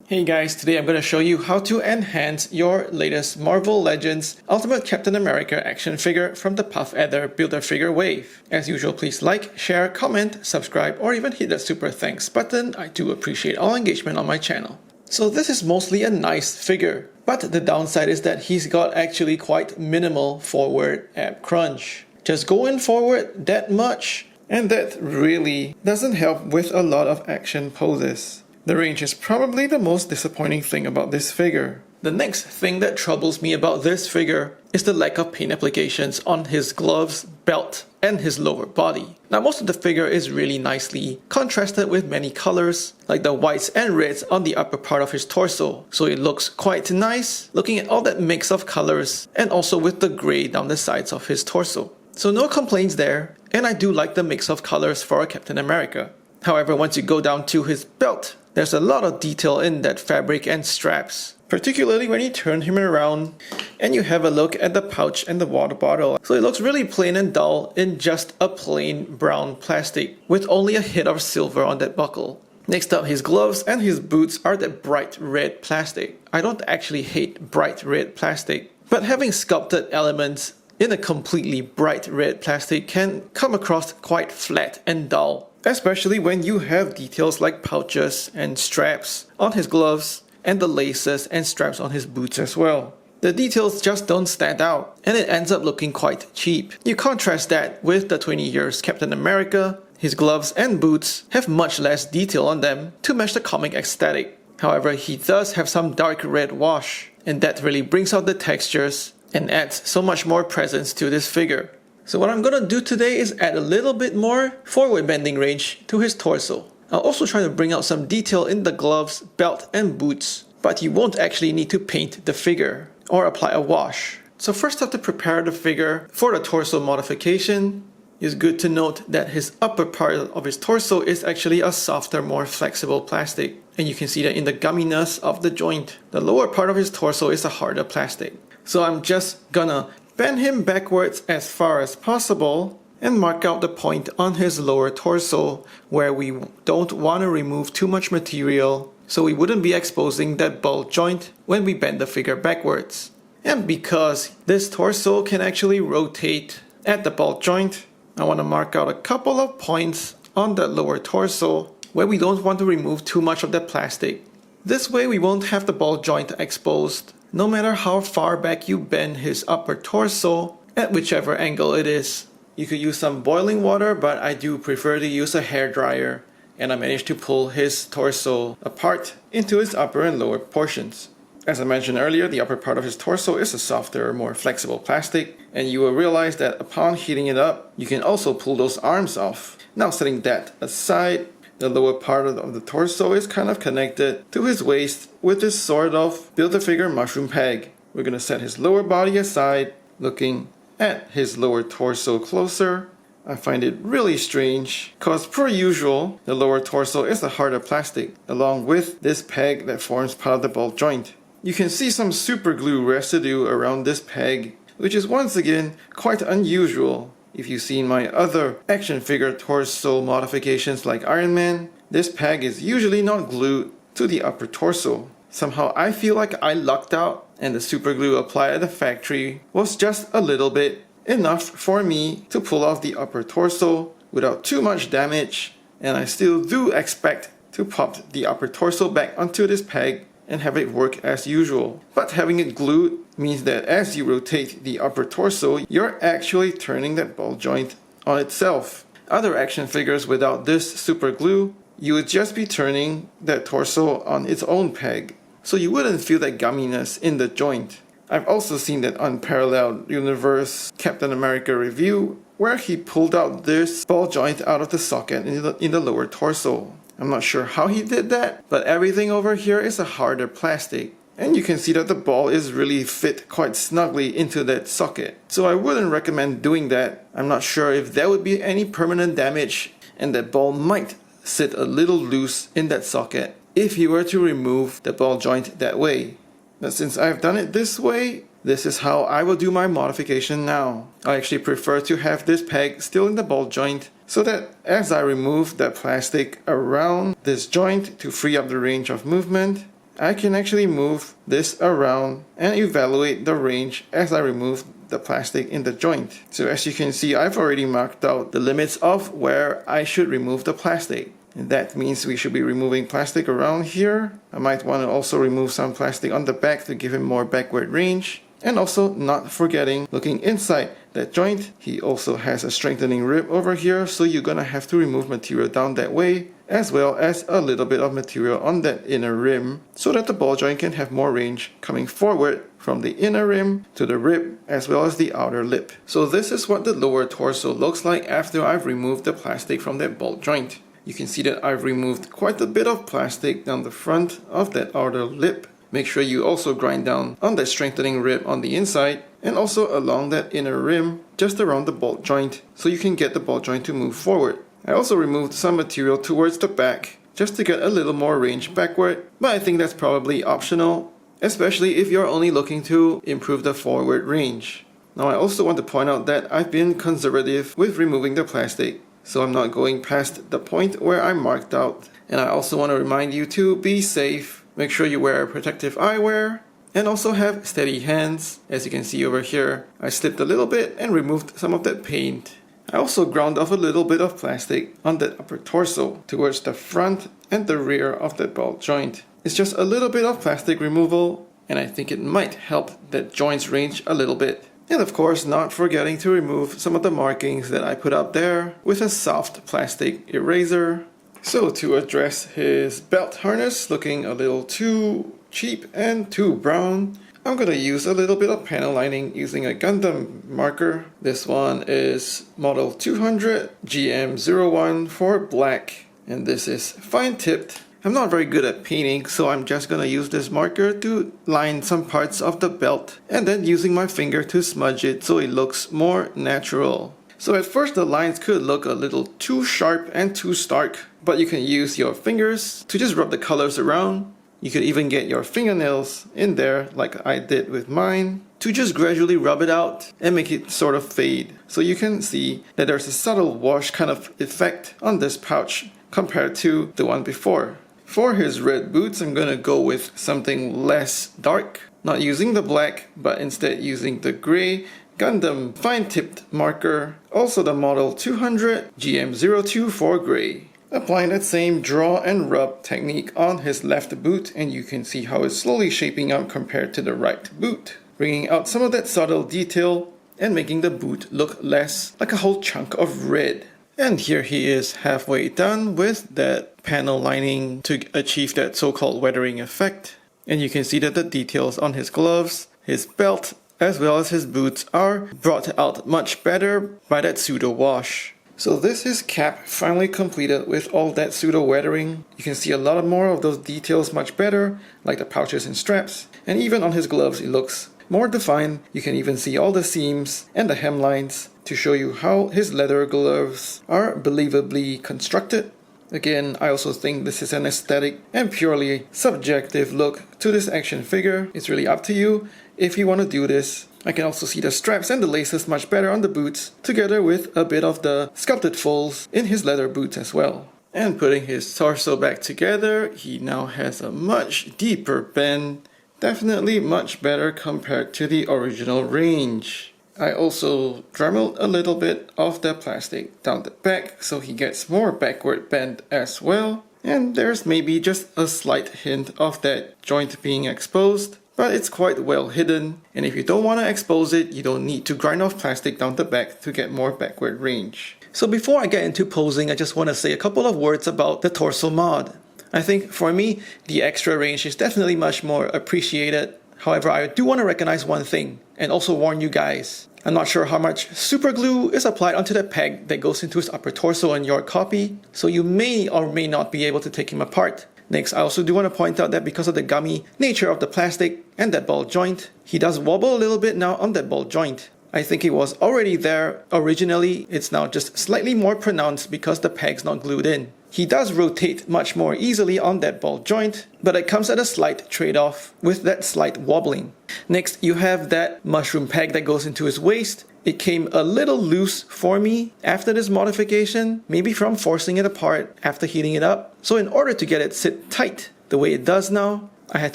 Hey guys, today I'm going to show you how to enhance your latest Marvel Legends Ultimate Captain America action figure from the Puff Adder Build-A-Figure wave. As usual, please like, share, comment, subscribe, or even hit that super thanks button. I do appreciate all engagement on my channel. So this is mostly a nice figure, but the downside is that he's got actually quite minimal forward ab crunch. Just going forward that much, and that really doesn't help with a lot of action poses. The range is probably the most disappointing thing about this figure. The next thing that troubles me about this figure is the lack of paint applications on his gloves, belt, and his lower body. Now most of the figure is really nicely contrasted with many colors, like the whites and reds on the upper part of his torso. So it looks quite nice, looking at all that mix of colors, and also with the grey down the sides of his torso. So no complaints there, and I do like the mix of colors for a Captain America. However, once you go down to his belt, there's a lot of detail in that fabric and straps, particularly when you turn him around and you have a look at the pouch and the water bottle. So it looks really plain and dull in just a plain brown plastic with only a hit of silver on that buckle. Next up, his gloves and his boots are that bright red plastic. I don't actually hate bright red plastic, but having sculpted elements in a completely bright red plastic can come across quite flat and dull, especially when you have details like pouches and straps on his gloves and the laces and straps on his boots as well. The details just don't stand out, and it ends up looking quite cheap. You contrast that with the 20 years Captain America. His gloves and boots have much less detail on them to match the comic aesthetic. However, he does have some dark red wash, and that really brings out the textures and adds so much more presence to this figure. So what I'm gonna do today is add a little bit more forward bending range to his torso. I'll also try to bring out some detail in the gloves, belt, and boots, but you won't actually need to paint the figure or apply a wash. So first up, to prepare the figure for the torso modification, it's good to note that his upper part of his torso is actually a softer, more flexible plastic, and you can see that in the gumminess of the joint. The lower part of his torso is a harder plastic. So I'm just gonna bend him backwards as far as possible and mark out the point on his lower torso where we don't want to remove too much material, so we wouldn't be exposing that ball joint when we bend the figure backwards. And because this torso can actually rotate at the ball joint, I want to mark out a couple of points on that lower torso where we don't want to remove too much of the plastic. This way we won't have the ball joint exposed no matter how far back you bend his upper torso at whichever angle it is. You could use some boiling water, but I do prefer to use a hairdryer, and I managed to pull his torso apart into his upper and lower portions. As I mentioned earlier, the upper part of his torso is a softer, more flexible plastic, and you will realize that upon heating it up, you can also pull those arms off. Now setting that aside, the lower part of the torso is kind of connected to his waist with this sort of Build-A-Figure mushroom peg. We're going to set his lower body aside, looking at his lower torso closer. I find it really strange, because per usual, the lower torso is a harder plastic, along with this peg that forms part of the ball joint. You can see some super glue residue around this peg, which is once again quite unusual. If you've seen my other action figure torso modifications like Iron Man, this peg is usually not glued to the upper torso. Somehow I feel like I lucked out, and the super glue applied at the factory was just a little bit enough for me to pull off the upper torso without too much damage, and I still do expect to pop the upper torso back onto this peg and have it work as usual. But having it glued means that as you rotate the upper torso, you're actually turning that ball joint on itself. Other action figures without this super glue, you would just be turning that torso on its own peg, so you wouldn't feel that gumminess in the joint. I've also seen that Unparalleled Universe Captain America review where he pulled out this ball joint out of the socket in the lower torso. I'm not sure how he did that, but everything over here is a harder plastic. And you can see that the ball is really fit quite snugly into that socket. So I wouldn't recommend doing that. I'm not sure if there would be any permanent damage, and that ball might sit a little loose in that socket if you were to remove the ball joint that way. But since I've done it this way, this is how I will do my modification now. I actually prefer to have this peg still in the ball joint, so that as I remove that plastic around this joint to free up the range of movement, I can actually move this around and evaluate the range as I remove the plastic in the joint. So as you can see, I've already marked out the limits of where I should remove the plastic. And that means we should be removing plastic around here. I might want to also remove some plastic on the back to give him more backward range. And also not forgetting, looking inside that joint, he also has a strengthening rib over here, so you're gonna have to remove material down that way, as well as a little bit of material on that inner rim, so that the ball joint can have more range coming forward from the inner rim to the rib, as well as the outer lip. So this is what the lower torso looks like after I've removed the plastic from that ball joint. You can see that I've removed quite a bit of plastic down the front of that outer lip. Make sure you also grind down on that strengthening rib on the inside and also along that inner rim just around the bolt joint so you can get the bolt joint to move forward. I also removed some material towards the back just to get a little more range backward, but I think that's probably optional, especially if you're only looking to improve the forward range. Now I also want to point out that I've been conservative with removing the plastic, so I'm not going past the point where I marked out. And I also want to remind you to be safe. Make sure you wear protective eyewear and also have steady hands. As you can see over here, I slipped a little bit and removed some of that paint. I also ground off a little bit of plastic on that upper torso towards the front and the rear of that ball joint. It's just a little bit of plastic removal, and I think it might help that joint's range a little bit. And of course, not forgetting to remove some of the markings that I put up there with a soft plastic eraser. So to address his belt harness looking a little too cheap and too brown, I'm going to use a little bit of panel lining using a Gundam marker. This one is model 200 GM01 for black, and this is fine tipped. I'm not very good at painting, so I'm just going to use this marker to line some parts of the belt and then using my finger to smudge it so it looks more natural. So at first the lines could look a little too sharp and too stark, but you can use your fingers to just rub the colors around. You could even get your fingernails in there like I did with mine to just gradually rub it out and make it sort of fade. So you can see that there's a subtle wash kind of effect on this pouch compared to the one before. For his red boots, I'm gonna go with something less dark, not using the black, but instead using the gray Gundam fine-tipped marker, also the model 200 GM02 for gray. Applying that same draw and rub technique on his left boot, and you can see how it's slowly shaping up compared to the right boot, bringing out some of that subtle detail and making the boot look less like a whole chunk of red. And here he is halfway done with that panel lining to achieve that so-called weathering effect. And you can see that the details on his gloves, his belt, as well as his boots are brought out much better by that pseudo wash. So this is cap finally completed with all that pseudo weathering. You can see a lot more of those details much better, like the pouches and straps. And even on his gloves it looks more defined. You can even see all the seams and the hemlines to show you how his leather gloves are believably constructed. Again, I also think this is an aesthetic and purely subjective look to this action figure. It's really up to you if you want to do this. I can also see the straps and the laces much better on the boots, together with a bit of the sculpted folds in his leather boots as well. And putting his torso back together, he now has a much deeper bend, definitely much better compared to the original range. I also dremeled a little bit of the plastic down the back so he gets more backward bend as well. And there's maybe just a slight hint of that joint being exposed, but it's quite well hidden. And if you don't want to expose it, you don't need to grind off plastic down the back to get more backward range. So before I get into posing, I just want to say a couple of words about the torso mod. I think for me, the extra range is definitely much more appreciated. However, I do want to recognize one thing and also warn you guys. I'm not sure how much super glue is applied onto the peg that goes into his upper torso in your copy, so you may or may not be able to take him apart. Next, I also do want to point out that because of the gummy nature of the plastic and that ball joint, he does wobble a little bit now on that ball joint. I think it was already there originally, it's now just slightly more pronounced because the peg's not glued in. He does rotate much more easily on that ball joint, but it comes at a slight trade-off with that slight wobbling. Next, you have that mushroom peg that goes into his waist. It came a little loose for me after this modification, maybe from forcing it apart after heating it up. So in order to get it sit tight the way it does now, I had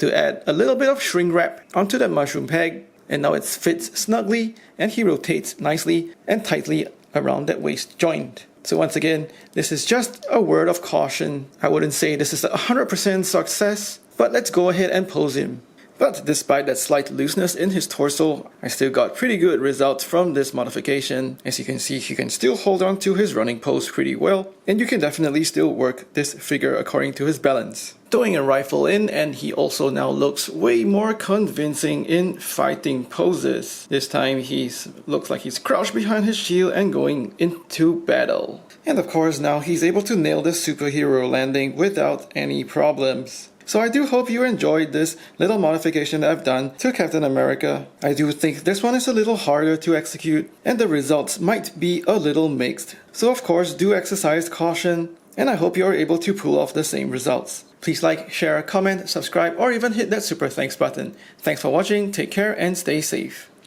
to add a little bit of shrink wrap onto the mushroom peg, and now it fits snugly and he rotates nicely and tightly around that waist joint. So once again, this is just a word of caution. I wouldn't say this is a 100% success, but let's go ahead and pose him. But despite that slight looseness in his torso, I still got pretty good results from this modification. As you can see, he can still hold on to his running pose pretty well, and you can definitely still work this figure according to his balance. Throwing a rifle in, and he also now looks way more convincing in fighting poses. This time he looks like he's crouched behind his shield and going into battle. And of course now he's able to nail the superhero landing without any problems. So I do hope you enjoyed this little modification that I've done to Captain America. I do think this one is a little harder to execute and the results might be a little mixed. So of course do exercise caution, and I hope you are able to pull off the same results. Please like, share, comment, subscribe, or even hit that super thanks button. Thanks for watching, take care and stay safe.